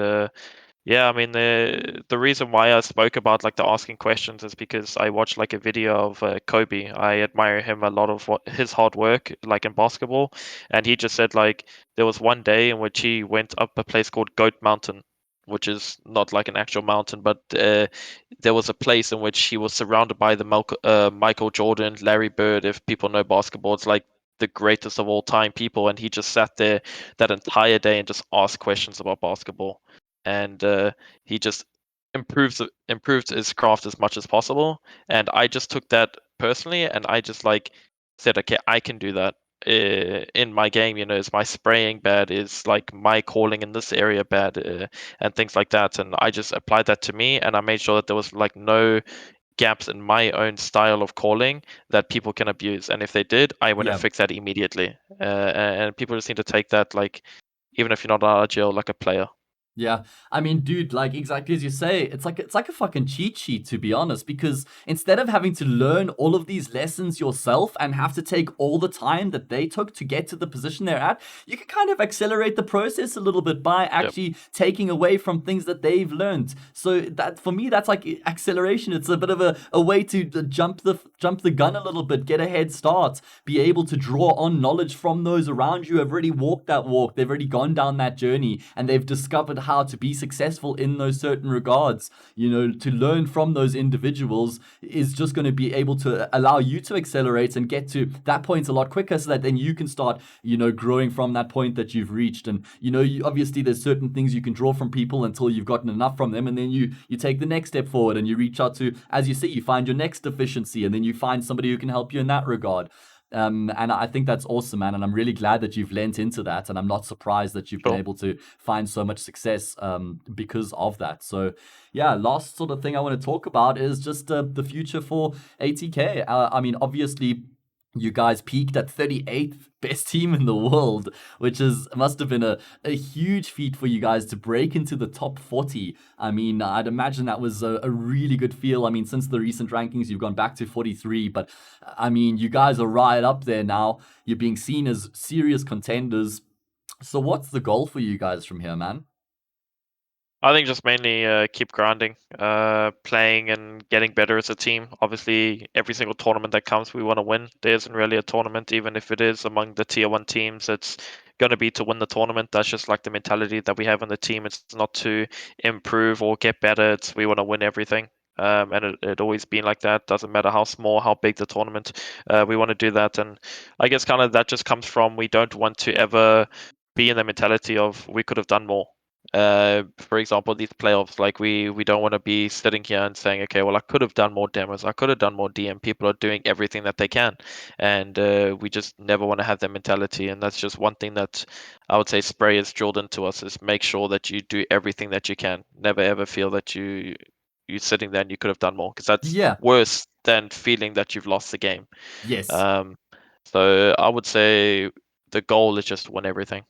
yeah, I mean the reason why I spoke about like the asking questions is because I watched like a video of Kobe. I admire him a lot of what his hard work like in basketball, and he just said like there was one day in which he went up a place called Goat Mountain, which is not like an actual mountain, but there was a place in which he was surrounded by the Michael Jordan, Larry Bird. If people know basketball, it's like the greatest of all time people, and he just sat there that entire day and just asked questions about basketball, and he just improved his craft as much as possible. And I just took that personally, and I just like said, okay, I can do that in my game. Is my spraying bad? Is like my calling in this area bad? And things like that. And I just applied that to me, and I made sure that there was like no gaps in my own style of calling that people can abuse. And if they did, I went and Yeah. fixed that immediately. And people just need to take that like, even if you're not an RGL, like a player. Yeah, I mean, dude, like, exactly as you say, it's like a fucking cheat sheet, to be honest, because instead of having to learn all of these lessons yourself and have to take all the time that they took to get to the position they're at, you can kind of accelerate the process a little bit by Yep. actually taking away from things that they've learned. So that, for me, that's like acceleration. It's a bit of a way to jump the gun a little bit, get a head start, be able to draw on knowledge from those around you who have already walked that walk, they've already gone down that journey, and they've discovered how to be successful in those certain regards. To learn from those individuals is just going to be able to allow you to accelerate and get to that point a lot quicker, so that then you can start, growing from that point that you've reached. And obviously there's certain things you can draw from people until you've gotten enough from them, and then you take the next step forward and you reach out to, as you say, you find your next deficiency, and then you find somebody who can help you in that regard. And I think that's awesome, man. And I'm really glad that you've lent into that. And I'm not surprised that you've been Sure. able to find so much success because of that. So, yeah, last sort of thing I want to talk about is just the future for ATK. I mean, obviously, you guys peaked at 38th best team in the world, which must have been a huge feat for you guys to break into the top 40. I mean, I'd imagine that was a really good feel. I mean, since the recent rankings, you've gone back to 43, but I mean, you guys are right up there now. You're being seen as serious contenders. So what's the goal for you guys from here, man? I think just mainly keep grinding, playing and getting better as a team. Obviously, every single tournament that comes, we want to win. There isn't really a tournament, even if it is among the tier one teams. It's going to be to win the tournament. That's just like the mentality that we have in the team. It's not to improve or get better. It's we want to win everything. And it always been like that. Doesn't matter how small, how big the tournament. We want to do that, and I guess kind of that just comes from we don't want to ever be in the mentality of we could have done more. For example, these playoffs, like we don't want to be sitting here and saying, okay, well, I could have done more demos, I could have done more DM. People are doing everything that they can, and we just never want to have that mentality. And that's just one thing that I would say Spray has drilled into us: is make sure that you do everything that you can. Never ever feel that you're sitting there and you could have done more, because that's Yeah. worse than feeling that you've lost the game. Yes. Um, so I would say the goal is just win everything.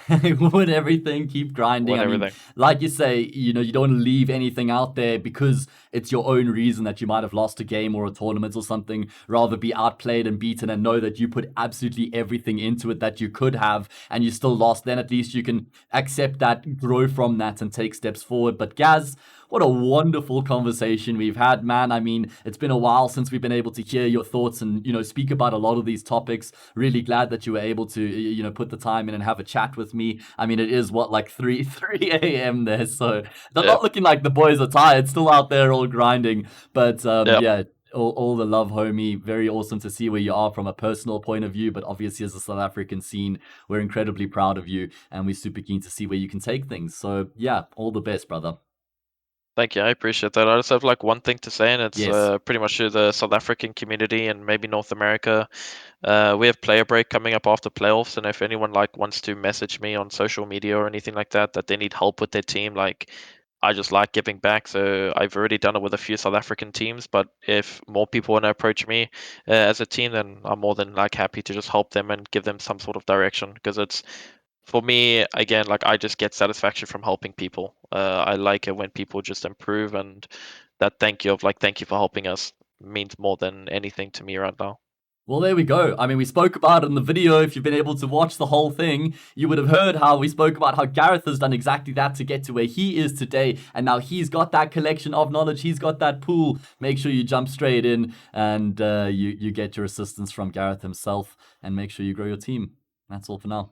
Win everything, keep grinding. Win I mean, everything. like you say, you don't want to leave anything out there because it's your own reason that you might have lost a game or a tournament or something. Rather be outplayed and beaten and know that you put absolutely everything into it that you could have and you still lost. Then at least you can accept that, grow from that, and take steps forward. But Gaz, what a wonderful conversation we've had, man. I mean, it's been a while since we've been able to hear your thoughts and, speak about a lot of these topics. Really glad that you were able to, put the time in and have a chat with me. I mean, it is what, like 3 a.m. there, so they're Yeah. not looking like the boys are tired, still out there all grinding. But Yeah. yeah, all the love, homie. Very awesome to see where you are from a personal point of view, but obviously as a South African scene, we're incredibly proud of you and we're super keen to see where you can take things. So yeah, all the best, brother. Thank you. I appreciate that. I just have like one thing to say, and it's Yes. pretty much to the South African community and maybe North America. We have player break coming up after playoffs, and if anyone like wants to message me on social media or anything like that, that they need help with their team, like I just like giving back. So I've already done it with a few South African teams, but if more people want to approach me as a team, then I'm more than like happy to just help them and give them some sort of direction, because it's for me again, like I just get satisfaction from helping people. I like it when people just improve, and that thank you for helping us means more than anything to me right now. Well, there we go. I mean, we spoke about it in the video. If you've been able to watch the whole thing, you would have heard how we spoke about how Gareth has done exactly that to get to where he is today. And now he's got that collection of knowledge. He's got that pool. Make sure you jump straight in and you get your assistance from Gareth himself and make sure you grow your team. That's all for now.